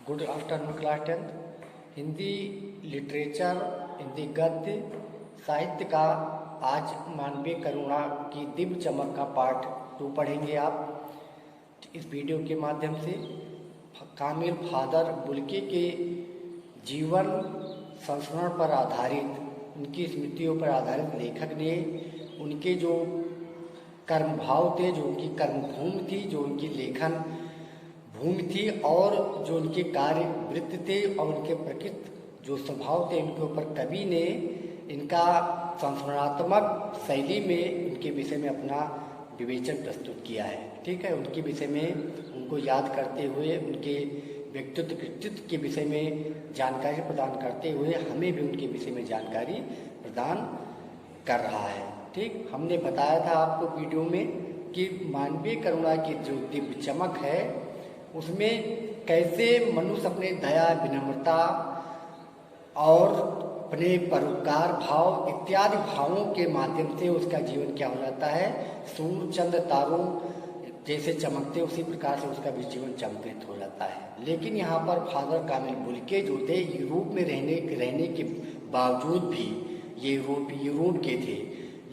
Good afternoon class 10th। Hindi literature, Hindi गद्य साहित्य का आज मानवीय करुणा की दिव्य चमक का पाठ 2 पढ़ेंगे आप इस वीडियो के माध्यम से। कामिल फादर बुल्के के जीवन संस्मरण पर आधारित, उनकी स्मृतियों पर आधारित लेखक ने उनके जो कर्म भाव थे, जो उनकी कर्मभूमि थी, जो उनकी लेखन भूमि थी और जो उनके कार्य वृत्ति थे और उनके प्रकृत जो स्वभाव थे, उनके ऊपर कवि ने इनका संस्मरणात्मक शैली में उनके विषय में अपना विवेचन प्रस्तुत किया है। ठीक है, उनके विषय में उनको याद करते हुए, उनके व्यक्तित्व कृतित्व के विषय में जानकारी प्रदान करते हुए हमें भी उनके विषय में जानकारी प्रदान कर रहा है। ठीक, हमने बताया था आपको वीडियो में कि मानवीय करुणा की जो दिव्य चमक है उसमें कैसे मनुष्य अपने दया, विनम्रता और अपने परोपकार भाव इत्यादि भावों के माध्यम से उसका जीवन क्या हो जाता है, सूर्य चंद्र तारों जैसे चमकते उसी प्रकार से उसका भी जीवन चमकित हो जाता है। लेकिन यहाँ पर फादर कामिल बुल्के जो थे, यूरोप में रहने के बावजूद भी ये यूरोप के थे,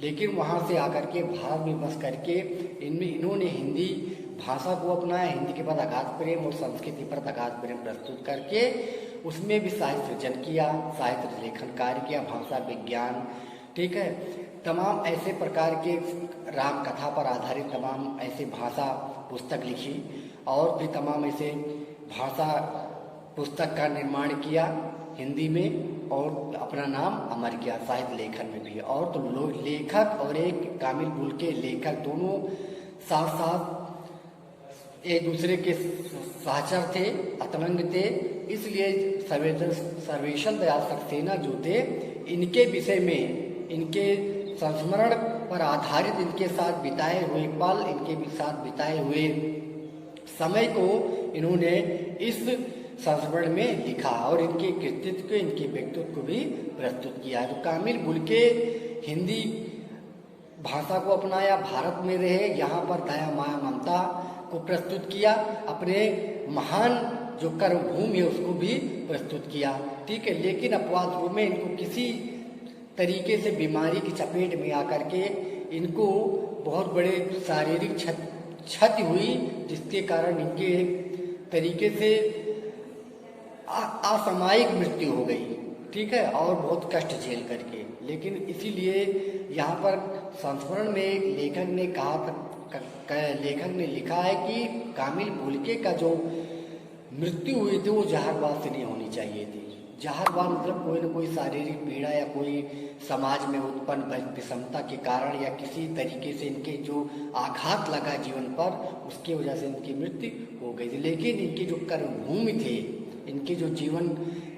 लेकिन वहाँ से आकर के भारत में बस करके इन्होंने हिंदी भाषा को अपनाया। हिंदी के बाद अगाध प्रेम और संस्कृति पर अगाध प्रेम प्रस्तुत करके उसमें भी साहित्य सृजन किया, साहित्य लेखन कार्य किया, भाषा विज्ञान, ठीक है, तमाम ऐसे प्रकार के राम कथा पर आधारित तमाम ऐसे भाषा पुस्तक लिखी और भी तमाम ऐसे भाषा पुस्तक का निर्माण किया हिंदी में और अपना नाम अमर किया साहित्य लेखन में भी। और तो लोग लेखक और एक कामिल बुल्के लेखक दोनों साथ साथ एक दूसरे के सहचर थे, अतरंग थे। इसलिए सर्वेश्वर दयाल सक्सेना जो थे, इनके विषय में, इनके संस्मरण पर आधारित इनके साथ बिताए हुए पल, इनके साथ बिताए हुए समय को इन्होंने इस संस्मरण में लिखा और इनके कृतित्व को, इनके व्यक्तित्व को भी प्रस्तुत किया। तो कामिल बुल्के हिंदी भाषा को अपनाया, भारत में रहे, यहाँ पर दया माया ममता को प्रस्तुत किया, अपने महान जो कर्मभूमि है उसको भी प्रस्तुत किया। ठीक है, लेकिन अपवाद रूप में इनको किसी तरीके से बीमारी की चपेट में आकर के इनको बहुत बड़े शारीरिक क्षति हुई, जिसके कारण इनके एक तरीके से असामयिक मृत्यु हो गई। ठीक है, और बहुत कष्ट झेल करके। लेकिन इसीलिए यहाँ पर संस्मरण में लेखक ने कहा था, लेखक ने लिखा है कि कामिल बुल्के का जो मृत्यु हुई थी वो जहरबाद से नहीं होनी चाहिए थी। जहरबाद मतलब कोई न कोई शारीरिक पीड़ा या कोई समाज में उत्पन्न विषमता के कारण या किसी तरीके से इनके जो आघात लगा जीवन पर, उसकी वजह से इनकी मृत्यु हो गई थी। लेकिन इनके जो कर्मभूमि थे, इनके जो जीवन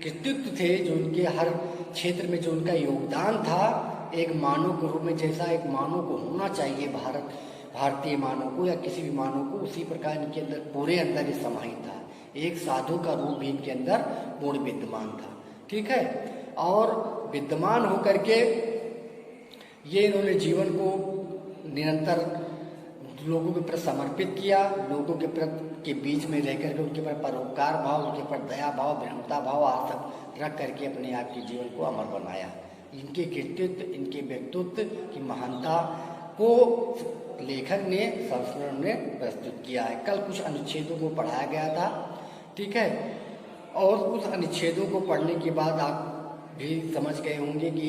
कृतित्व थे, जो इनके हर क्षेत्र में जो उनका योगदान था, एक मानव के रूप में जैसा एक मानव को होना चाहिए, भारतीय मानव को या किसी भी मानव को, उसी प्रकार इनके अंदर पूरे अंदर ही समाहित था। एक साधु का रूप भी इनके अंदर पूर्ण विद्यमान था। ठीक है, और विद्यमान होकर के ये इन्होंने जीवन को निरंतर लोगों के प्रति समर्पित किया, लोगों के प्रति के बीच में रह करके उनके पर परोपकार भाव, उनके पर दया भाव, विनम्रता भाव सब रख करके अपने आप के जीवन को अमर बनाया। इनके कृतित्व, इनके व्यक्तित्व की महानता को लेखक ने संस्मरण में प्रस्तुत किया है। कल कुछ अनुच्छेदों को पढ़ाया गया था, ठीक है, और उस अनुच्छेदों को पढ़ने के बाद आप भी समझ गए होंगे कि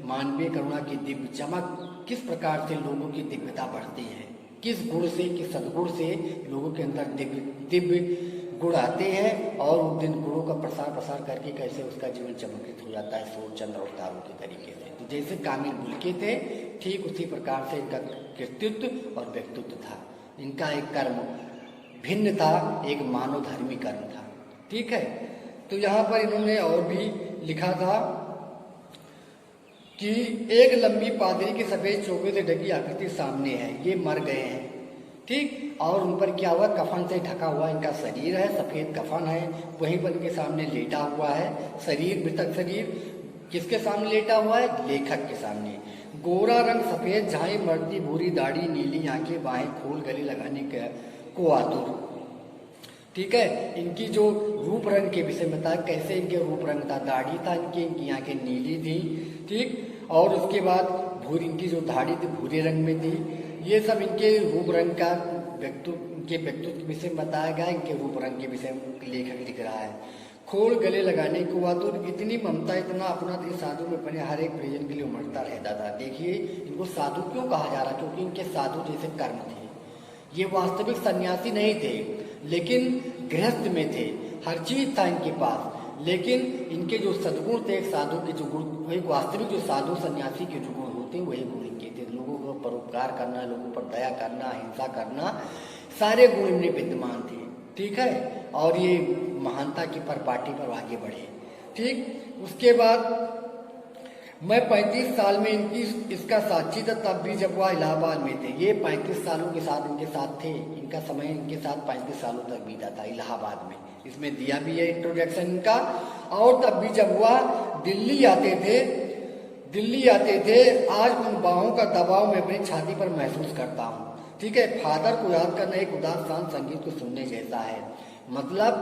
मानवीय करुणा की दिव्य चमक किस प्रकार से लोगों की दिव्यता बढ़ती है, किस गुण से, किस सद्गुण से लोगों के अंदर दिव्य गुण आते हैं और उन दिन गुणों का प्रसार करके कैसे उसका जीवन चमकित हो जाता है सूर्य चंद्र और तारों के तरीके से। तो जैसे कामिल बुल्के थे, ठीक उसी प्रकार से इनका कृतित्व और व्यक्तित्व था। इनका एक कर्म भिन्न था, एक मानव धर्मी कर्म था। ठीक है, तो यहाँ पर इन्होंने और भी लिखा था कि एक लंबी पादरी की सफेद चोगे से ढकी आकृति सामने है, ये मर गए हैं। ठीक, और उन पर क्या हुआ, कफन से ढका हुआ इनका शरीर है, सफेद कफन है, वहीं पर इनके सामने लेटा हुआ है शरीर, मृतक शरीर किसके सामने लेटा हुआ है, लेखक के सामने। गोरा रंग, सफेद झाई, मरती भूरी दाढ़ी, नीली आंखें, बाहें खोल गले लगाने को आतुर। ठीक है। इनकी जो रूप रंग के विषय में था, कैसे इनके रूप रंग था, दाढ़ी था इनकी आंखें नीली थी, ठीक, और उसके बाद भूरी, इनकी जो दाढ़ी थी भूरे रंग में थी। ये सब इनके रूप रंग का व्यक्तित्व के विषय में बताया गया, इनके रूप रंग के विषय में लेखक लिख रहा है। खोल गले लगाने को हुआ तो इतनी ममता, इतना अपना साधु में अपने हर एक प्रियजन के लिए उमड़ता रहता था। देखिए इनको साधु क्यों कहा जा रहा, क्योंकि इनके साधु जैसे कर्म थे। ये वास्तविक सन्यासी नहीं थे, लेकिन गृहस्थ में थे, हर चीज था इनके पास, लेकिन इनके जो सद्गुण थे, एक साधु के जो गुण, एक वास्तविक जो साधु सन्यासी के जो गुण होते हैं वही गुण इनके थे। लोगों को परोपकार करना, लोगों पर दया करना, अहिंसा करना, सारे गुण इनमें विद्यमान थे, ठीक है। और ये महानता की परिपाटी पर आगे बढ़े, ठीक। उसके बाद मैं 35 साल में इसका साक्षी था, तब भी जब वह इलाहाबाद में थे। ये 35 सालों के साथ इनके साथ थे, इनका समय इनके साथ 35 सालों तक बीता था इलाहाबाद में। इसमें दिया भी है इंट्रोडक्शन इनका। और तब भी जब वह दिल्ली आते थे, आज उन बाहों का दबाव मैं अपनी छाती पर महसूस करता हूँ, ठीक है। फादर को याद करना एक उदास शांत संगीत को सुनने जैसा है। मतलब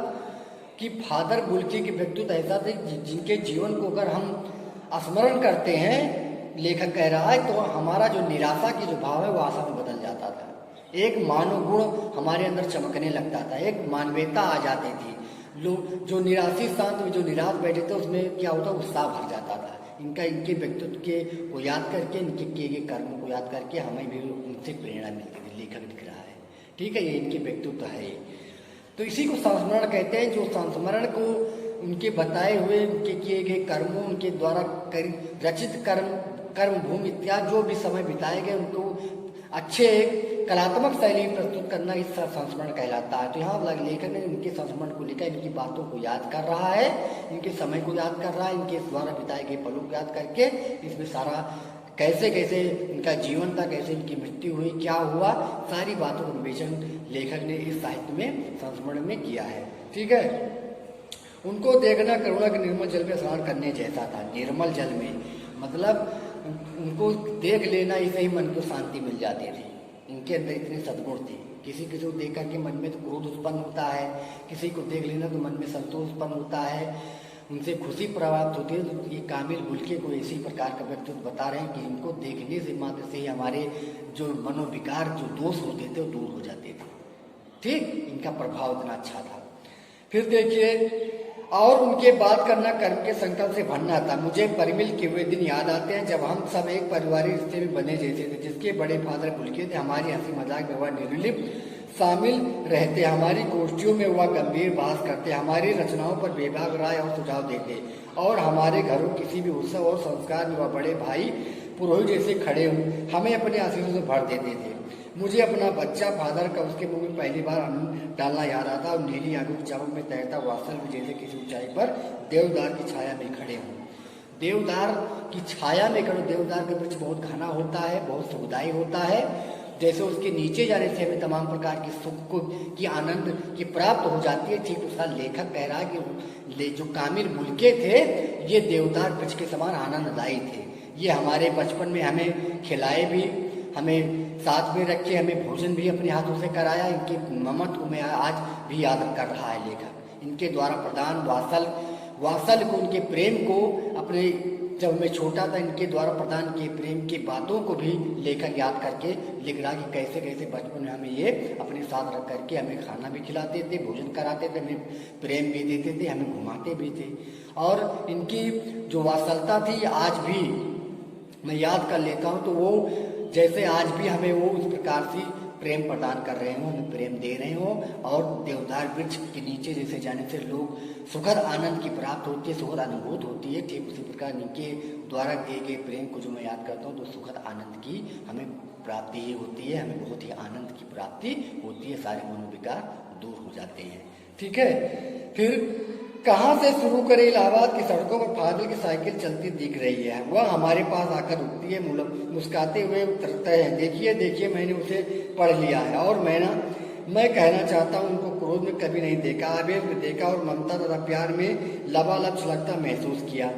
कि फादर बुल्के के व्यक्तित्व ऐसा थे जिनके जीवन को अगर हम स्मरण करते हैं, लेखक कह रहा है, तो हमारा जो निराशा की जो भाव है वो आशा में बदल जाता था। एक मानव गुण हमारे अंदर चमकने लगता था, एक मानवीयता आ जाती थी। लोग जो निराशी शांत में जो निराश बैठे थे उसमें क्या होता, उत्साह भर जाता था। इनके व्यक्तित्व के को याद करके, इनके किए गए कर्मों को याद करके हमें भी उनसे प्रेरणा मिलती थी। लेखक लिख रहा है, ठीक है, ये इनके व्यक्तित्व है। तो इसी को संस्मरण कहते हैं, जो संस्मरण को उनके बताए हुए, उनके किए गए कर्मों, उनके द्वारा रचित कर्म भूमि इत्यादि जो भी समय बिताए गए, उनको अच्छे कलात्मक शैली में प्रस्तुत करना इस संस्मरण कहलाता है। तो यहाँ लेखक ने इनके संस्मरण को लेकर इनकी बातों को याद कर रहा है, इनके समय को याद कर रहा है, इनके द्वारा बिताए गए पलों को याद करके इसमें सारा कैसे कैसे इनका जीवन था, कैसे इनकी मृत्यु हुई, क्या हुआ, सारी बातों का विवेचन लेखक ने इस साहित्य में संस्मरण में किया है, ठीक है। उनको देखना करुणा के निर्मल जल में स्नान करने जैसा था। निर्मल जल में मतलब उनको देख लेना, इसे ही मन को शांति मिल जाती थी। इनके अंदर इतने सद्गुण थे। किसी को देख करके मन में तो क्रोध उत्पन्न होता है, किसी को देख लेना तो मन में संतोष उत्पन्न होता है, उनसे खुशी प्राप्त होती है। तो ये कामिल बुल्के को इसी प्रकार का व्यक्तित्व बता रहे हैं कि इनको देखने से मात्र से ही हमारे जो मनोविकार, जो दोष होते थे वो दूर हो जाते थे, ठीक। इनका प्रभाव इतना अच्छा था। फिर देखिए, और उनके बात करना कर्म के संकल्प से भरना था। मुझे परिमिल के वे दिन याद आते हैं जब हम सब एक पारिवारिक रिश्ते में बने जैसे थे, जिसके बड़े फादर बुल्के थे। हमारी हंसी मजाक में वह निर्लिप्त शामिल रहते, हमारी गोष्ठियों में वह गंभीर बहस करते, हमारी रचनाओं पर बेबाक राय और सुझाव देते, और हमारे घरों किसी भी उत्सव और संस्कार में वह बड़े भाई पुरोहित जैसे खड़े हमें अपने आशीर्वाद से भर देते थे। मुझे अपना बच्चा फादर का उसके मुंह में पहली बार अन्न डालना याद आता, और नीली आंखों की चमक में तैरता वात्सल भी जैसे किसी ऊंचाई पर देवदार की छाया में खड़े हों। देवदार की छाया में खड़े, देवदार का वृक्ष बहुत घना होता है, बहुत सुखदायी होता है। जैसे उसके नीचे जाने से हमें तमाम प्रकार की सुख की आनंद की प्राप्त हो जाती है, ठीक उसका लेखक कह रहा है कि जो कामिल बुल्के थे ये देवदार वृक्ष के समान आनंददायी थे। ये हमारे बचपन में हमें खिलाए भी, हमें साथ में रखे, हमें भोजन भी अपने हाथों से कराया। इनके ममत्व को मैं आज भी याद कर रहा है लेखक। इनके द्वारा प्रदान वात्सल को, उनके प्रेम को, अपने जब मैं छोटा था इनके द्वारा प्रदान किए प्रेम की बातों को भी लेखक याद करके लिख रहा कि कैसे कैसे बचपन में हमें ये अपने साथ रख करके हमें खाना भी खिलाते थे, भोजन कराते थे, हमें प्रेम भी देते थे, हमें घुमाते भी थे। और इनकी जो वात्सलता थी आज भी मैं याद कर लेता हूँ, तो वो जैसे आज भी हमें वो उस प्रकार से प्रेम प्रदान कर रहे हों, हमें प्रेम दे रहे हों। और देवदार वृक्ष के नीचे जैसे जाने से लोग सुखद आनंद की प्राप्त होती है, सुखद अनुभूत होती है, ठीक उसी प्रकार इनके द्वारा दिए गए प्रेम को जो मैं याद करता हूँ, तो सुखद आनंद की हमें प्राप्ति ही होती है, हमें बहुत ही आनंद की प्राप्ति होती है, सारे मनोविकार दूर हो जाते हैं, ठीक है। फिर कहाँ से शुरू करें, इलाहाबाद की सड़कों पर फादर की साइकिल चलती दिख रही है। वह हमारे पास आकर रुकती है, मुस्कुराते हुए उतरते हैं। देखिए देखिए मैंने उसे पढ़ लिया है, और मैं कहना चाहता हूँ उनको क्रोध में कभी नहीं देखा, आवेग में देखा, और ममता तथा प्यार में लबालब छलकता महसूस किया,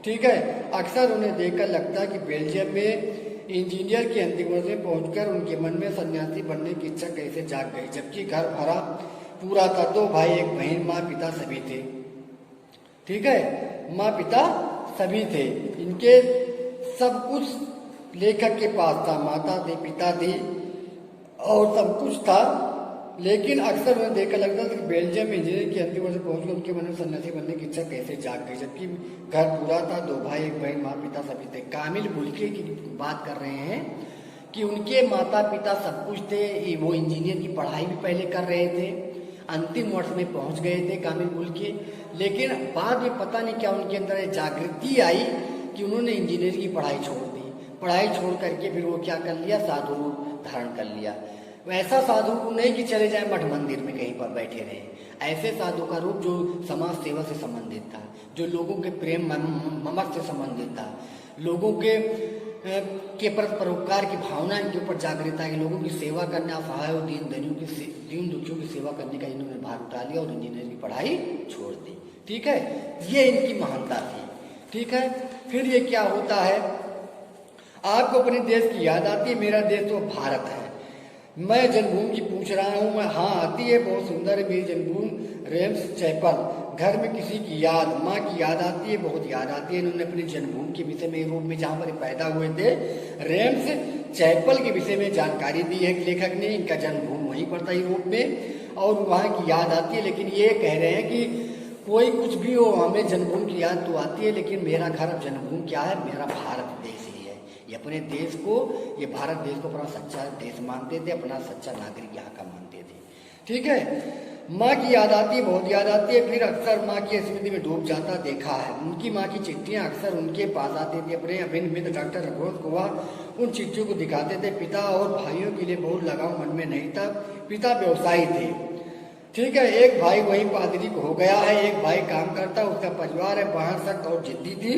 ठीक है। अक्सर उन्हें देखकर लगता है कि बेल्जियम में इंजीनियर की अंतिम वर्ष में पहुंचकर उनके मन में सन्यासी बनने की इच्छा कैसे जाग गई, जबकि घर भरा पूरा था, 2 भाई 1 बहन, माँ पिता सभी थे। ठीक है, माँ पिता सभी थे, इनके सब कुछ लेखक के पास था, माता थी, पिता थी और सब कुछ था। लेकिन अक्सर उन्हें देखकर लगता था कि बेल्जियम में इंजीनियरिंग की अंतिम वर्ष पहुंचकर उनके मन में सन्यासी बनने की इच्छा कैसे जाग गई, जबकि घर पूरा था, 2 भाई 1 बहन, माँ पिता सभी थे। कामिल बुल्के की बात कर रहे हैं कि उनके माता पिता सब कुछ थे, वो इंजीनियर की पढ़ाई भी पहले कर रहे थे, अंतिम वर्ष में पहुंच गए थे कामिल बुल्के। लेकिन बाद में पता नहीं क्या उनके अंदर जागृति आई कि उन्होंने इंजीनियरिंग की पढ़ाई छोड़ दी। पढ़ाई छोड़ करके फिर वो क्या कर लिया, साधु रूप धारण कर लिया। वैसा साधु नहीं कि चले जाए मठ मंदिर में कहीं पर बैठे रहे, ऐसे साधु का रूप जो समाज सेवा से संबंधित था, जो लोगों के प्रेम ममत्व से संबंधित था, लोगों के प्रति परोपकार की भावना इनके ऊपर जागृत है, लोगों की सेवा करने, असहाय और दीन दुखियों की सेवा करने का इन्होंने भार उठा लिया और इंजीनियरिंग की पढ़ाई छोड़ दी। ठीक है, ये इनकी महानता थी। ठीक है, फिर ये क्या होता है, आपको अपने देश की याद आती है, मेरा देश तो भारत है। मैं जन्मभूमि की पूछ रहा हूँ, मैं हाँ आती है, बहुत सुंदर है मेरी जन्मभूमि रेम्स चैपल। घर में किसी की याद, माँ की याद आती है, बहुत याद आती है। इन्होंने अपनी जन्मभूमि के विषय में, रूप में जहाँ पर पैदा हुए थे, रेम्स चैपल के विषय में जानकारी दी है लेखक ने। इनका जन्मभूमि वहीं पर था यूरोप में और वहाँ की याद आती है। लेकिन ये कह रहे हैं कि कोई कुछ भी हो, हमें जन्मभूमि की याद तो आती है, लेकिन मेरा घर जन्मभूमि क्या है, मेरा भारत देश ही है। ये अपने देश को, ये भारत देश को अपना सच्चा देश मानते थे, अपना सच्चा नागरिक यहाँ का मानते थे। ठीक है, माँ की याद आती है, बहुत याद आती है। फिर अक्सर माँ की स्मृति में डूब जाता देखा है। उनकी माँ की चिट्ठियाँ अक्सर उनके पास आती थी। अपने अभिन्न मित्र डॉक्टर रघुवंश को वह उन चिट्ठियों को दिखाते थे। पिता और भाइयों के लिए बहुत लगाव मन में नहीं था। पिता व्यवसायी थे। ठीक है, एक भाई वही पादरी हो गया है, एक भाई काम करता, उसका परिवार है, बाहर सख्त और जिद्दी थी।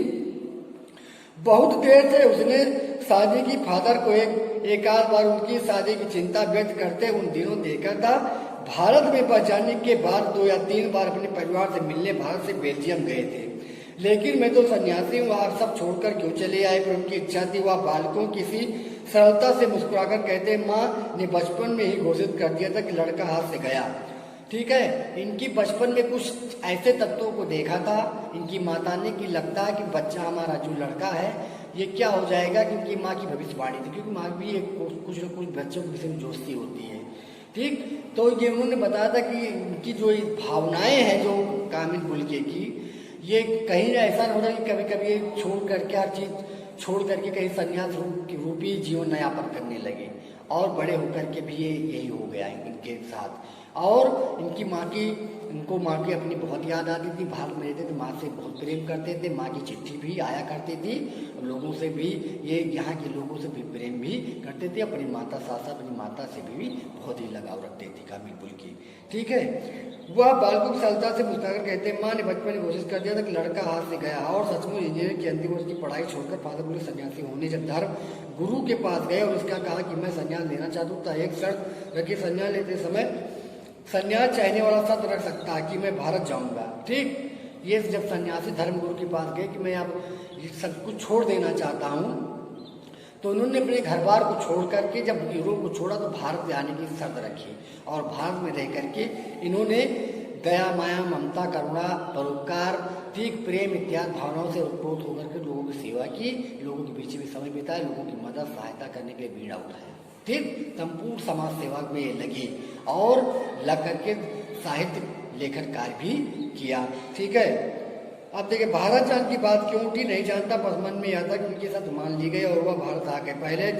बहुत देर से उसने शादी की फादर को एक आध बार उनकी शादी की चिंता व्यक्त करते उन दिनों देखा था। भारत में बस जाने के बाद 2 या 3 बार अपने परिवार से मिलने भारत से बेल्जियम गए थे। लेकिन मैं तो सन्यासी हूँ, आप सब छोड़कर क्यों चले आए? पर उनकी इच्छा थी। वह बालकों किसी सरलता से मुस्कुराकर कहते, माँ ने बचपन में ही घोषित कर दिया था कि लड़का हाथ से गया। ठीक है, इनकी बचपन में कुछ ऐसे तत्वों को देखा था इनकी माता ने कि लगता है कि बच्चा हमारा जो लड़का है ये क्या हो जाएगा, क्योंकि माँ की भविष्यवाणी थी, क्योंकि माँ भी कुछ न कुछ बच्चों की किसी जोस्ती होती है। ठीक, तो ये उन्होंने बताया था कि इनकी जो भावनाएं हैं जो कामिल बुल्के की, ये कहीं ऐसा न हो रहा कि कभी कभी छोड़ करके हर चीज छोड़ करके कहीं संन्यास रूपी जीवन यापन करने लगे, और बड़े होकर के भी ये यही हो गया इनके साथ। और इनकी इनको माँ की अपनी बहुत याद आती थी। भारत में रहते थे, माँ से बहुत प्रेम करते थे, माँ की चिट्ठी भी आया करती थी, लोगों से भी, ये यहाँ के लोगों से भी प्रेम भी करते थे। अपनी माता साथ अपनी माता से भी बहुत ही लगाव रखते थे कामिल बुल्के। ठीक है, वह बालकों की सरलता से मुस्कुराकर कहते, माँ ने बचपन में घोषित कर दिया था कि लड़का हाथ से गया। और सचमुच इंजीनियरिंग की अंतिम वर्ष की पढ़ाई छोड़कर फादर बुल्के सन्यासी होने जब धर्म गुरु के पास गए और उसका कहा कि मैं संन्यास लेना चाहता हूँ, तो एक शर्त रखी, संन्यास लेते समय संन्यास चाहने वाला शब्द रख सकता है कि मैं भारत जाऊंगा। ठीक, ये जब सन्यासी धर्मगुरु के पास गए कि मैं अब सब कुछ छोड़ देना चाहता हूँ, तो उन्होंने अपने घर बार को छोड़ करके जब यूरोप को छोड़ा तो भारत में आने की शर्त रखी, और भारत में रह करके इन्होंने दया, माया, ममता, करुणा, परोपकार, ठीक, प्रेम इत्यादि भावनाओं से उत्प्रोत होकर के लोगों की सेवा की, लोगों के बीच में समय बिताया, लोगों की मदद सहायता करने के लिए बीड़ा उठाया। ठीक, संपूर्ण समाज सेवा में लगी और लग करके साहित्य लेखन कार्य भी किया। ठीक है, अब देखिए भारत जान की बात क्यों उठी नहीं जानता, बस मन में आता कि उनके साथ मान ली गई और वह भारत आ गए। पहले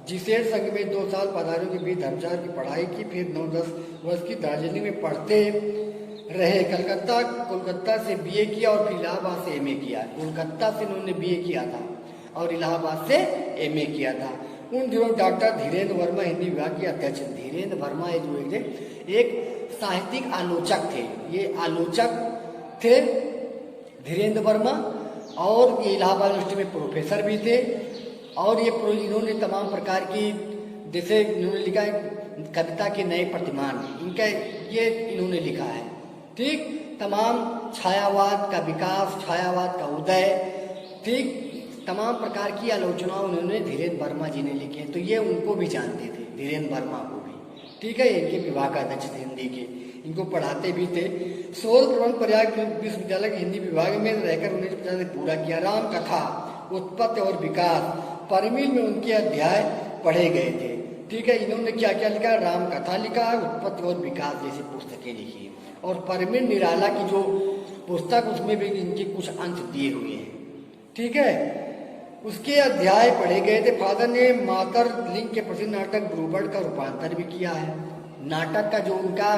जिसे संघ में 2 साल पधारियों के बीच धर्मचार की पढ़ाई की, फिर 9-10 वर्ष की दार्जिलिंग में पढ़ते रहे। कोलकाता से बीए किया और फिर इलाहाबाद से एमए किया। कोलकाता से इन्होंने बीए किया था और इलाहाबाद से एमए किया था। उन दिनों डॉक्टर धीरेन्द्र वर्मा हिंदी विभाग के अध्यक्ष। धीरेन्द्र वर्मा जो एक साहित्यिक आलोचक थे, ये आलोचक थे धीरेन्द्र वर्मा, और ये इलाहाबाद यूनिवर्सिटी में प्रोफेसर भी थे। और ये इन्होंने तमाम प्रकार की, जैसे इन्होंने लिखा है कविता के नए प्रतिमान, इनका ये इन्होंने लिखा है। ठीक, तमाम छायावाद का विकास, छायावाद का उदय, ठीक, तमाम प्रकार की आलोचनाओं उन्होंने धीरेन्द्र वर्मा जी ने लिखी है। तो ये उनको भी जानते थे, धीरेन्द्र वर्मा को भी। ठीक है, इनके विभाग अध्यक्ष थे हिंदी के, इनको पढ़ाते भी थे। शोध प्रबंध प्रयाग विश्वविद्यालय के हिंदी विभाग में रहकर 1950 से पूरा किया। राम कथा, उत्पत्ति और विकास, परमिल में उनके अध्याय पढ़े गए थे। ठीक है, इन्होंने क्या क्या लिखा, राम कथा लिखा, उत्पत्ति और विकास जैसी पुस्तकें लिखी, और परमिल निराला की जो पुस्तक उसमें भी इनके कुछ अंश दिए हुए हैं। ठीक है, उसके अध्याय पढ़े गए थे। फादर ने मातर लिंग के प्रसिद्ध नाटक ब्रूबर्ड का रूपांतर भी किया है। नाटक का जो उनका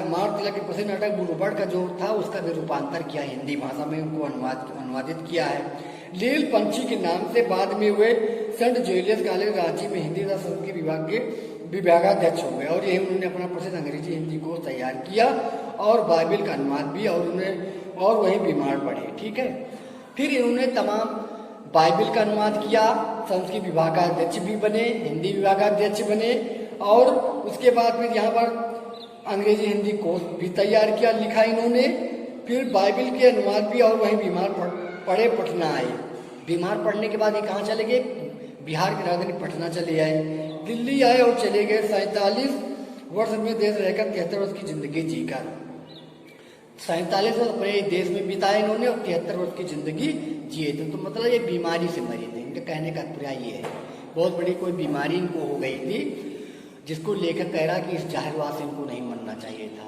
मातर के प्रसिद्ध नाटक ब्रूबर्ड का जो था उसका भी रूपांतर किया, हिंदी भाषा में उनको अनुवादित किया है। लील पंछी के नाम से बाद में हुए सेंट जोलियस कॉलेज रांची में हिंदी तथा संस्कृत विभाग के विभागाध्यक्ष हो गए, और यही उन्होंने अपना प्रसिद्ध अंग्रेजी हिंदी कोर्स तैयार किया और बाइबिल का अनुवाद भी, और वही बीमार पड़े। ठीक है, फिर इन्होंने तमाम बाइबिल का अनुवाद किया, संस्कृत विभागाध्यक्ष भी बने, हिंदी विभागाध्यक्ष बने, और उसके बाद फिर यहाँ पर अंग्रेजी हिंदी कोर्स भी तैयार किया, लिखा इन्होंने। फिर बाइबिल के अनुवाद भी, और वहीं बीमार पड़े, पटना आए। बीमार पड़ने के बाद ये कहाँ चले गए, बिहार की राजधानी पटना चले आए, दिल्ली आए और चले गए। 47 वर्ष में देश रहकर 73 वर्ष की जिंदगी जीकर 47 वर्ष अपने देश में बिताए इन्होंने, और 73 वर्ष की जिंदगी जिए थे। तो मतलब ये बीमारी से मरे थे, इनका कहने का तात्पर्य ये है। बहुत बड़ी कोई बीमारी इनको हो गई थी, जिसको लेकर कह रहा कि इस जाहिरवाद से इनको नहीं मरना चाहिए था।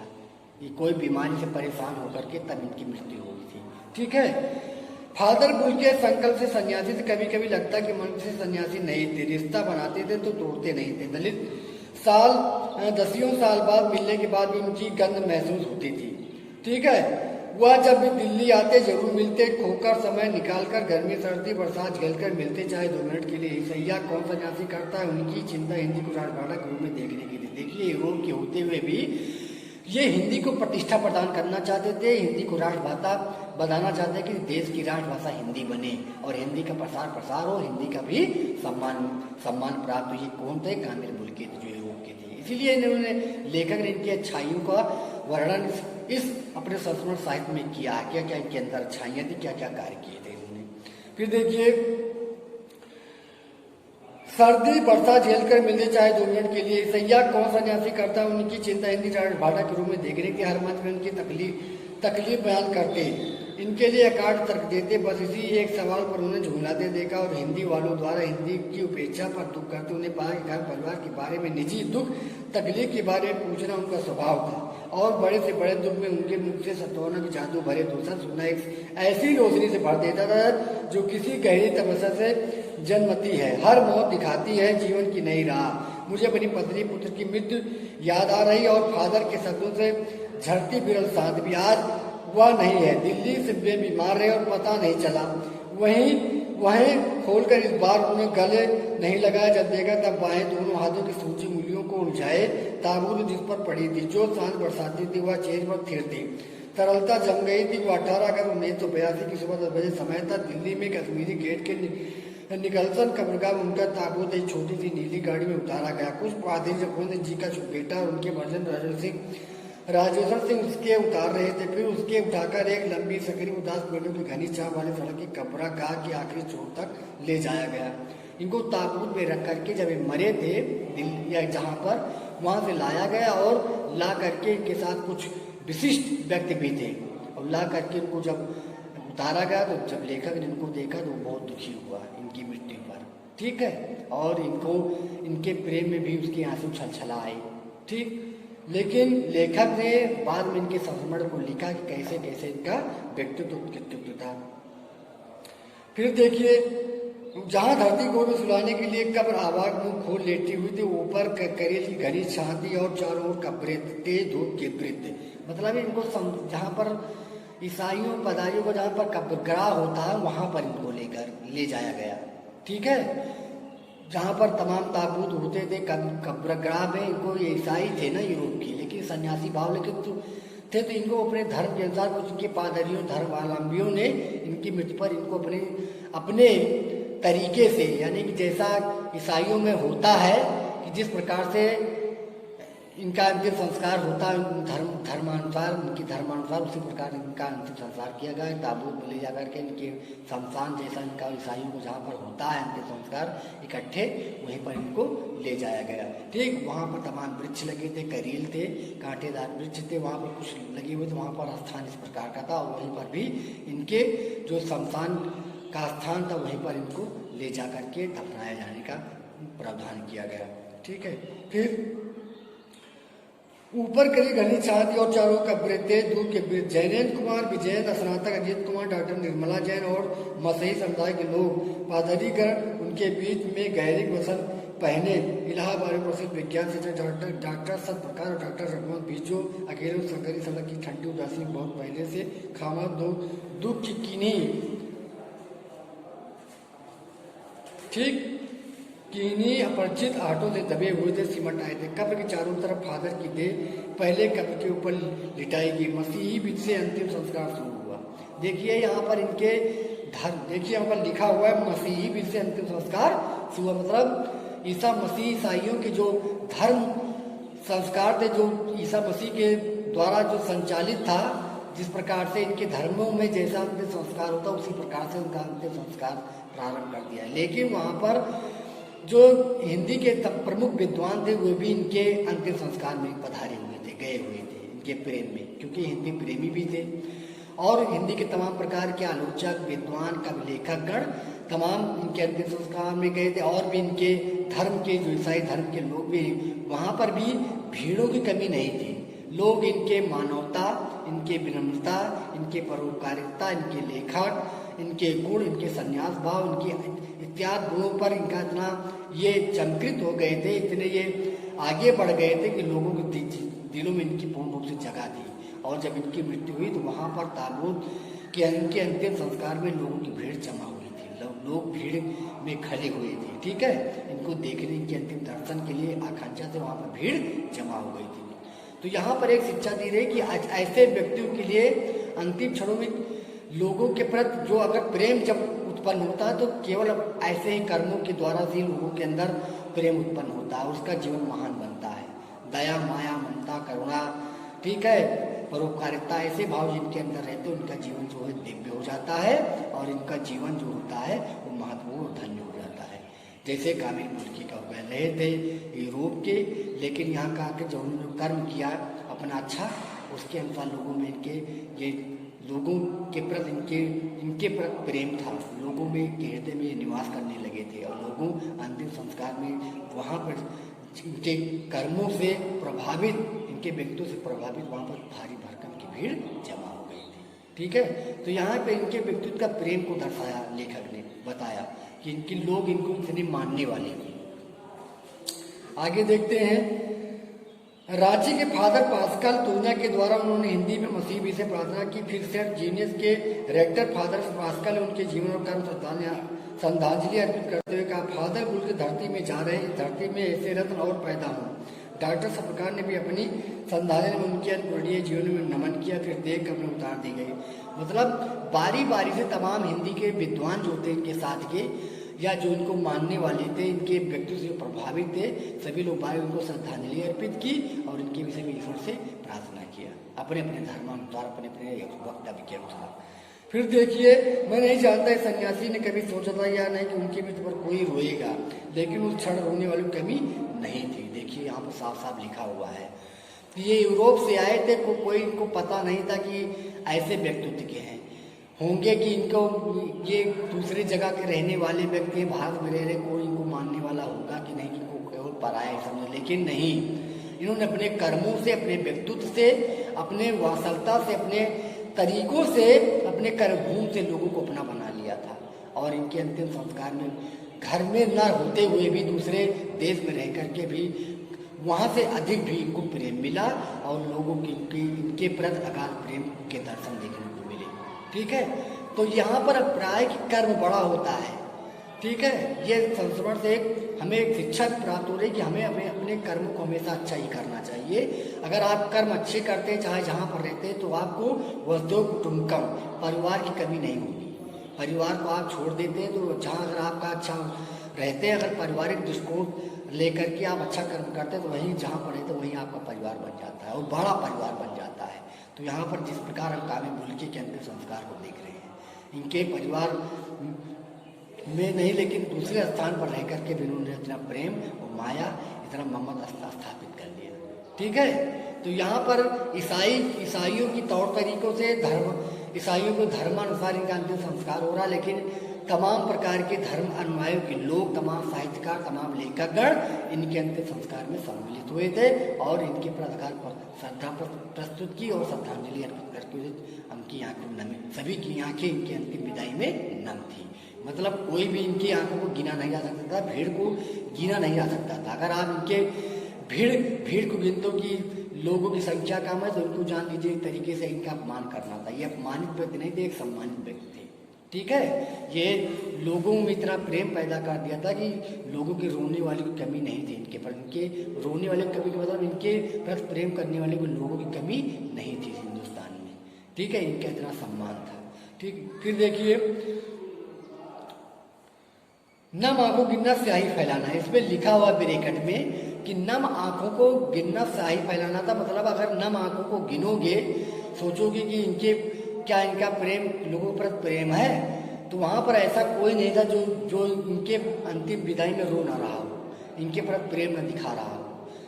ये कोई बीमारी से परेशान होकर के तब इनकी मृत्यु हुई थी। ठीक है, फादर बुल के संकल्प से सन्यासी थे। कभी कभी लगता कि मन से सन्यासी नहीं थे, रिश्ता बनाते थे तो तोड़ते नहीं थे। दलित दसियों साल बाद मिलने के बाद भी उनकी गंध महसूस होती थी। ठीक है, वह जब भी दिल्ली आते जरूर मिलते, खोकर समय निकालकर, गर्मी सर्दी बरसात झेलकर मिलते, चाहे 2 मिनट के लिए। सैया कौन सन्यासी करता है, उनकी चिंता हिंदी को राजभाषा के रूप में देखने की थी। देखिए, यूरोप के होते हुए भी ये हिंदी को प्रतिष्ठा प्रदान करना चाहते थे, हिंदी को राष्ट्रभाषा बनाना चाहते कि देश की राष्ट्रभाषा हिंदी बने और हिंदी का प्रसार हो, हिंदी का भी सम्मान प्राप्त हो। ये कौन थे, कामिल बुल के थे, जो यूरोप के थे। इसीलिए इन्होंने लेखक ने इनकी अच्छाइयों का वर्णन इस अपने संस्मरण साहित्य में किया, क्या क्या इनके अंदर अच्छाइयाँ थी, क्या क्या कार्य किए थे इन्होंने। फिर देखिए, सर्दी बरसात झेलकर मिलते, चाहे 2 मिनट के लिए। सैया कौन सन्यासी करता है, उनकी चिंता हिंदी राष्ट्रभाषा के रूप में देखने की, हर मत में उनकी तकलीफ बयान करते, इनके लिए अकाट तर्क देते। बस इसी एक सवाल पर उन्हें झुलाते देखा, और हिंदी वालों द्वारा हिंदी की उपेक्षा पर दुख करते उन्हें पाया कि घर परिवार के बारे में, निजी दुख तकलीफ के बारे में पूछना उनका स्वभाव था, और बड़े से बड़े दुख में उनके मुख से सतोना की जादू भरे दूसरा सुनना एक ऐसी रोशनी से भर देता था जो किसी गहरी तपस्या से जन्मती है। हर मौत दिखाती है जीवन की नई राह। मुझे अपनी पत्नी पुत्र की मृत्यु याद आ रही, और फादर के शब्दों से झड़ती बिरल सांस भी। आज वह नहीं है, दिल्ली से वे बीमार रहे और पता नहीं चला। वहीं खोलकर इस बार उन्हें गले नहीं लगाया। जब देखा तब बाएं दोनों हाथों की सूची उंगलियों को उलझाए ताबूत जिस पर पड़ी थी। जो सांस बरसाती थी वह चेहरे पर थिर थी, तरलता जम गई थी। वो 18 अगस्त 1982 की सुबह 10 बजे समय था। दिल्ली में कश्मीरी गेट के निकलसन कब्रगाह में उनका ताबूत एक छोटी सी नीली गाड़ी में उतारा गया। कुछ पादरी जगमोहन जी का बेटा और उनके भजन राजेश्वर सिंह उसके उतार रहे थे। फिर उसके उठाकर एक लंबी सकरी उदास पेड़ों की घनी छाव वाली सड़क की कब्रगाह की आखिरी छोर तक ले जाया गया। इनको ताबूत में रख करके जब ये मरे थे दिल्ली या जहाँ पर, वहाँ से लाया गया, और ला करके इनके साथ कुछ विशिष्ट व्यक्ति भी थे, और ला करके इनको जब उतारा गया तो जब लेखक ने इनको देखा तो बहुत दुखी हुआ इनकी मृत्यु पर। ठीक है, और इनको इनके प्रेम में भी उसके आंसू छलछला आए। ठीक, लेकिन लेखक ने बाद में इनके संस्मरण को लिखा कि कैसे कैसे इनका व्यक्तित्व था। फिर देखिए, जहाँ धरती को सुलाने के लिए कब्र आवाज मुंह खोल लेटी हुई थी, ऊपर करेल की घनी छां थी और चारों ओर कब्रें, तेज धूप के वृत्त। मतलब इनको जहाँ पर ईसाइयों पदारियों को जहाँ पर कब्रगाह होता है वहाँ पर इनको ले जाया गया। ठीक है, जहाँ पर तमाम ताबूत होते थे कब्रगाह में। इनको ये ईसाई थे ना यूरोप के, लेकिन सन्यासी भाव लेकिन थे, तो इनको अपने धर्म के अनुसार कुछ इनके पादरियों धर्मावलंबियों ने इनकी मृत्यु पर इनको अपने तरीके से, यानी कि जैसा ईसाइयों में होता है कि जिस प्रकार से इनका अंतिम संस्कार होता है धर्मानुसार, उनकी धर्मानुसार उसी प्रकार इनका अंतिम संस्कार किया गया। ताबूत में ले जाकर के इनके शमशान जैसा इनका ईसाइयों को जहाँ पर होता है अंतिम संस्कार इकट्ठे, वहीं पर इनको ले जाया गया। ठीक, वहाँ पर तमाम वृक्ष लगे थे, करील थे, कांटेदार वृक्ष थे, वहाँ पर कुछ लगे हुए थे। वहाँ पर स्थान इस प्रकार का था और वहीं पर भी इनके जो शमशान का स्थान था वहीं पर इनको ले जा करके दफनाया जाने का प्रावधान किया गया। ठीक है, फिर ऊपर करी घनी छाती और चारों कब्रें थे, दूर के वृद्ध जैनेन्द्र कुमार, विजयेंद्र, स्नातक अजीत कुमार, डॉक्टर निर्मला जैन और मसीही समुदाय के लोग पादरीगण उनके बीच में गहरी वसन पहने। इलाहाबाद में प्रसिद्ध विज्ञान शिक्षक डॉक्टर सतप्रकाश और डॉक्टर रघुवंश बीजो अकेले संकरी सड़क की ठंडी उदासी बहुत पहले से खामा दो दुख की कीनी, ठीक, कीनी अपरिचित आटों से दबे हुए थे, सिमट आए थे। कब्र के चारों तरफ फादर की देह पहले कब्र के ऊपर लिटाई गई। मसीही बीच से अंतिम संस्कार शुरू हुआ। देखिए यहाँ पर इनके धर्म, देखिए यहाँ पर लिखा हुआ है मसीही बीच से अंतिम संस्कार शुरू, मतलब ईसा मसीह ईसाइयों के जो धर्म संस्कार थे, जो ईसा मसीह के द्वारा जो संचालित था, जिस प्रकार से इनके धर्मों में जैसा अंतिम संस्कार होता उसी प्रकार से उनका अंतिम संस्कार प्रारंभ कर दिया। लेकिन वहाँ पर जो हिंदी के प्रमुख विद्वान थे वो भी इनके अंतिम संस्कार में पधारे हुए थे, गए हुए थे इनके प्रेम में, क्योंकि हिंदी प्रेमी भी थे। और हिंदी के तमाम प्रकार के आलोचक, विद्वान, कवि, लेखक गण तमाम इनके अंतिम संस्कार में गए थे। और भी इनके धर्म के जो ईसाई धर्म के लोग भी, वहाँ पर भी भीड़ों की कमी नहीं थी। लोग इनके मानवता, इनके विनम्रता, इनके परोपकारिता, इनके लेखक, इनके गुण, इनके संन्यास भाव, इनके इत्यादि गुणों पर इनका इतना ये चमकृत हो गए थे, इतने ये आगे बढ़ गए थे कि लोगों के दिलों में इनकी पूर्ण रूप से जगह थी। और जब इनकी मृत्यु हुई तो वहाँ पर ताबूत के इनके अंतिम संस्कार में लोगों की भीड़ जमा हुई थी, लोग भीड़ में खड़े हुए थे। ठीक है, इनको देखने के अंतिम दर्शन के लिए आकांक्षा से वहाँ पर भीड़ जमा हो गई थी। तो यहाँ पर एक शिक्षा दी रही कि आज ऐसे व्यक्तियों के लिए अंतिम क्षणों में लोगों के प्रति जो अगर प्रेम जब उत्पन्न होता है तो केवल ऐसे ही कर्मों के द्वारा से लोगों के अंदर प्रेम उत्पन्न होता है, उसका जीवन महान बनता है। दया, माया, ममता, करुणा, ठीक है, परोपकारिता, ऐसे भाव जिनके अंदर रहते उनका जीवन जो है दिव्य हो जाता है और इनका जीवन जो होता है वो महत्वपूर्ण और धन्य हो जाता है। जैसे कामिल मुल्की का वह रहे थे यूरोप के, लेकिन यहाँ का आकर जो उन्होंने कर्म किया अपना अच्छा, उसके अनुसार लोगों में इनके ये लोगों के प्रति इनके प्रति प्रेम था, लोगों में हृदय में निवास करने लगे थे। और लोगों अंतिम संस्कार में वहाँ पर इनके कर्मों से प्रभावित, इनके व्यक्तित्व से प्रभावित वहाँ पर भारी भरकम की भीड़ जमा हो गई थी। ठीक है, तो यहाँ पे इनके व्यक्तित्व का प्रेम को दर्शाया, लेखक ने बताया कि इनके लोग इनको इतने मानने वाले थे। आगे देखते हैं, रांची के फादर पास्कल तूना के द्वारा उन्होंने हिंदी में मसीह से प्रार्थना की। फिर सेंट जीनियस के रेक्टर फादर पास्कल ने उनके जीवन और कर्म श्रद्धांजलि अर्पित करते हुए कहा, फादर गुरु की धरती में जा रहे, धरती में ऐसे रत्न और पैदा हों। डॉक्टर सतप्रकाश ने भी अपनी श्रद्धांजलि में उनके अपूरणीय जीवन में नमन किया, फिर देख कर अपने उतार दी गई। मतलब बारी बारी से तमाम हिंदी के विद्वान जो थे इनके साथ के या जो इनको मानने वाले थे, इनके व्यक्तित्व से प्रभावित थे, सभी लोग बाहर उनको श्रद्धांजलि अर्पित की और इनके विषय में ईश्वर से प्रार्थना किया, अपने अपने धर्मानुसार, अपने अपने वक्तव्य के अनुसार। फिर देखिए, मैं नहीं जानता सन्यासी ने कभी सोचा था या नहीं कि उनकी मृत्यु पर कोई रोएगा, लेकिन उस क्षण रोने वाली कमी नहीं थी। देखिए यहाँ पर साफ साफ लिखा हुआ है कि ये यूरोप से आए थे, कोई इनको पता नहीं था कि ऐसे व्यक्तित्व के हैं होंगे, कि इनको ये दूसरी जगह के रहने वाले व्यक्ति भारत में रह रहे, कोई इनको मानने वाला होगा कि नहीं, कि को केवल पराया समझे। लेकिन नहीं, इन्होंने अपने कर्मों से, अपने व्यक्तित्व से, अपने वासलता से, अपने तरीकों से, अपने कर्मभूमि से लोगों को अपना बना लिया था। और इनके अंतिम संस्कार में घर में न होते हुए भी, दूसरे देश में रह करके भी वहाँ से अधिक भी इनको प्रेम मिला और लोगों की इनके प्रति अगाध प्रेम के दर्शन देखने को मिले। ठीक है, तो यहाँ पर प्राय कर्म बड़ा होता है। ठीक है, ये संस्मरण से हमें एक शिक्षा प्राप्त हो रही कि हमें अपने कर्म को हमेशा अच्छा ही करना चाहिए। अगर आप कर्म अच्छे करते हैं, चाहे जहाँ पर रहते हैं, तो आपको वसुधैव कुटुम्बकम, परिवार की कमी नहीं होगी। परिवार को आप छोड़ देते हैं तो जहाँ अगर आपका अच्छा रहते हैं। अगर पारिवारिक दृष्टिकोण लेकर के आप अच्छा कर्म करते हैं तो वहीं जहाँ पर रहते वहीं आपका परिवार बन जाता है और बड़ा परिवार बन जाता है। तो यहाँ पर जिस प्रकार हम कामी बुल्के के अंतिम संस्कार को देख रहे हैं, इनके परिवार में नहीं लेकिन दूसरे स्थान पर रह करके भी इन्होंने इतना प्रेम और माया, इतना ममता स्थापित कर लिया। ठीक है, तो यहाँ पर ईसाइयों की तौर तरीकों से ईसाइयों को धर्मानुसार इनका अंतिम संस्कार हो रहा, लेकिन तमाम प्रकार के धर्म अनुयायियों के लोग, तमाम साहित्यकार, तमाम लेखकगण इनके अंतिम संस्कार में सम्मिलित हुए थे और इनके प्रकार पर श्रद्धा प्रस्तुत की और श्रद्धांजलि अर्पित करके उनकी आंखों नमी, सभी की आंखें इनकी अंतिम विदाई में नम थी। मतलब कोई भी इनकी आंखों को गिना नहीं जा सकता था, भीड़ को गिना नहीं जा सकता था। अगर आप इनके भीड़ को गिनते हो कि लोगों की संख्या कम है तो इनको जान लीजिए एक तरीके से इनका अपमान करना था। ये अपमानित व्यक्ति नहीं थे, एक सम्मानित व्यक्ति थे। ठीक है, ये लोगों में इतना प्रेम पैदा कर दिया था कि लोगों के रोने वाले की कमी नहीं थी इनके पर। इनके रोने वाले की कमी का मतलब इनके प्रति प्रेम करने वाले को लोगों की कमी नहीं थी हिंदुस्तान में। ठीक है, इनका इतना सम्मान था। ठीक, फिर देखिए, नम आंखों गिनना स्याही फैलाना, इसमें लिखा हुआ ब्रैकेट में कि नम आंखों को गिनना स्याही फैलाना था। मतलब अगर नम आंखों को गिनोगे, सोचोगे कि इनके क्या इनका प्रेम लोगों पर प्रेम है, तो वहाँ पर ऐसा कोई नहीं था जो इनके अंतिम विदाई में रो ना रहा हो, इनके प्रति प्रेम न दिखा रहा हो,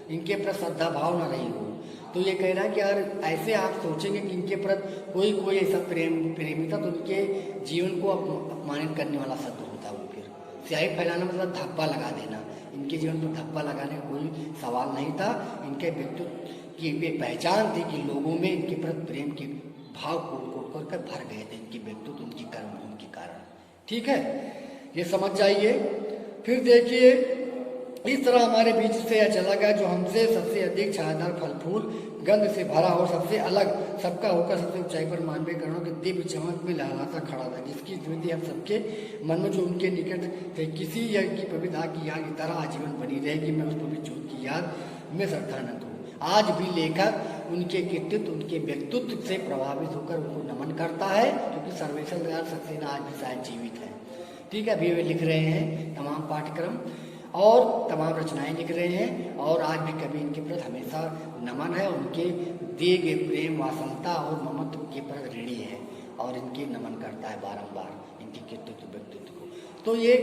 इनके प्रति श्रद्धा भाव न रही हो। तो ये कह रहा है कि अगर ऐसे आप सोचेंगे कि इनके प्रति कोई ऐसा प्रेमी था तो इनके जीवन को अपमानित करने वाला शब्द होता। वो फिर स्याही फैलाना मतलब धब्बा लगा देना। इनके जीवन पर धब्बा लगाने का कोई सवाल नहीं था। इनके व्यक्तित्व की एक पहचान थी कि लोगों में इनके प्रति प्रेम के भाव कोट कर भर गए थे, इनकी व्यक्तित्व, उनकी कर्मभूमि के कारण। ठीक है, ये समझ जाइए। फिर देखिए, इस तरह हमारे बीच से यह चला गया जो हमसे सबसे अधिक छायादार फल फूल गंध से भरा और सबसे अलग सबका होकर सबसे ऊंचाई पर मानवीय करणों के दिव्य चमक में लहराता खड़ा था, जिसकी स्मृति हम सबके मन में जो उनके निकट थे किसी यज्ञ की पवित्र आग की याद की तरह आजीवन बनी रहेगी। मैं उस पवित्र ज्योत की याद में श्रद्धानंद हूँ। आज भी लेखक उनके कृतित्व, उनके व्यक्तित्व से प्रभावित होकर उनको नमन करता है, क्योंकि सर्वेश्वर दयाल सक्सेना आज भी शायद जीवित है। ठीक है, अभी वे लिख रहे हैं तमाम पाठ्यक्रम और तमाम रचनाएं लिख रहे हैं और आज भी कभी इनके प्रति हमेशा नमन है। उनके दिए गए प्रेम, वात्सल्यता और ममत्व के प्रति ऋणी है और इनके नमन करता है बारंबार इनके कृतित्व व्यक्तित्व को। तो ये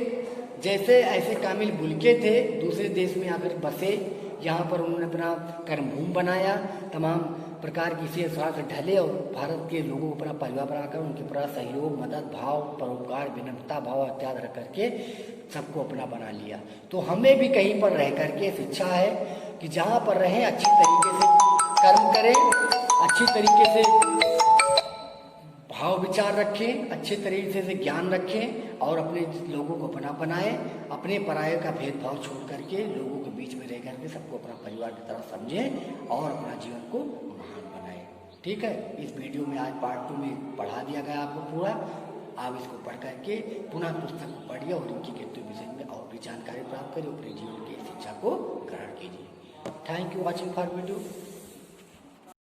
जैसे ऐसे कामिल बुल्के थे, दूसरे देश में आकर बसे, यहाँ पर उन्होंने अपना कर्मभूमि बनाया, तमाम प्रकार की इसी हिसाब से ढले और भारत के लोगों को अपना परिवार बनाकर उनके प्रति सहयोग, मदद भाव, परोपकार, विनम्रता भाव इत्यादि रख करके सबको अपना बना लिया। तो हमें भी कहीं पर रह करके शिक्षा है कि जहाँ पर रहें अच्छी तरीके से कर्म करें, अच्छी तरीके से भाव विचार रखें, अच्छे तरीके से ज्ञान रखें और अपने लोगों को अपना बनाएं, अपने पराये का भेदभाव छोड़ करके लोगों के बीच में रह करके सबको अपना परिवार की तरह समझें और अपना जीवन को महान बनाएं। ठीक है, इस वीडियो में आज पार्ट 2 में पढ़ा दिया गया आपको पूरा। आप इसको पढ़ करके पुनः पुस्तक को पढ़िए और इनके कृत्य विषय में और भी जानकारी प्राप्त करिए, अपने जीवन की शिक्षा को ग्रहण कीजिए। Thank you watching for video.